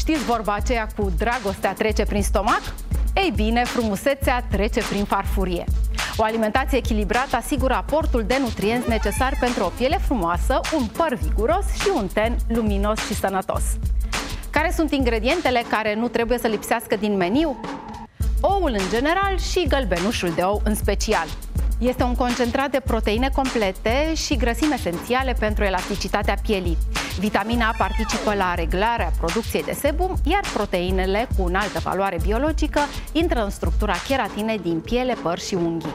Știți vorba aceea cu dragostea trece prin stomac? Ei bine, frumusețea trece prin farfurie. O alimentație echilibrată asigură aportul de nutrienți necesari pentru o piele frumoasă, un păr viguros și un ten luminos și sănătos. Care sunt ingredientele care nu trebuie să lipsească din meniu? Oul în general și gălbenușul de ou în special. Este un concentrat de proteine complete și grăsimi esențiale pentru elasticitatea pielii. Vitamina A participă la reglarea producției de sebum, iar proteinele cu înaltă valoare biologică intră în structura keratinei din piele, păr și unghii.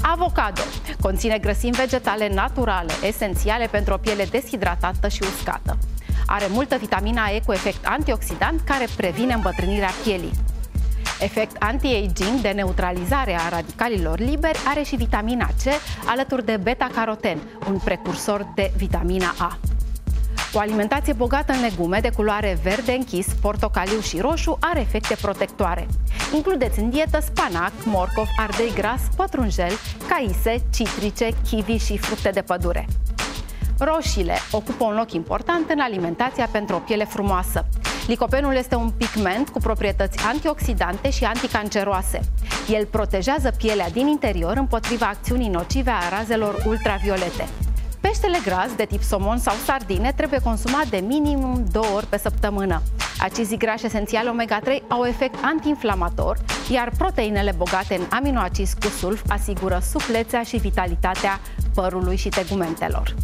Avocado conține grăsimi vegetale naturale, esențiale pentru o piele deshidratată și uscată. Are multă vitamina E cu efect antioxidant care previne îmbătrânirea pielii. Efect anti-aging de neutralizare a radicalilor liberi are și vitamina C alături de beta-caroten, un precursor de vitamina A. O alimentație bogată în legume de culoare verde închis, portocaliu și roșu are efecte protectoare. Includeți în dietă spanac, morcov, ardei gras, pătrunjel, caise, citrice, kiwi și fructe de pădure. Roșiile ocupă un loc important în alimentația pentru o piele frumoasă. Licopenul este un pigment cu proprietăți antioxidante și anticanceroase. El protejează pielea din interior împotriva acțiunii nocive a razelor ultraviolete. Peștele gras de tip somon sau sardine trebuie consumat de minimum 2 ori pe săptămână. Acizii grași esențiali omega-3 au efect antiinflamator, iar proteinele bogate în aminoacizi cu sulf asigură suplețea și vitalitatea părului și tegumentelor.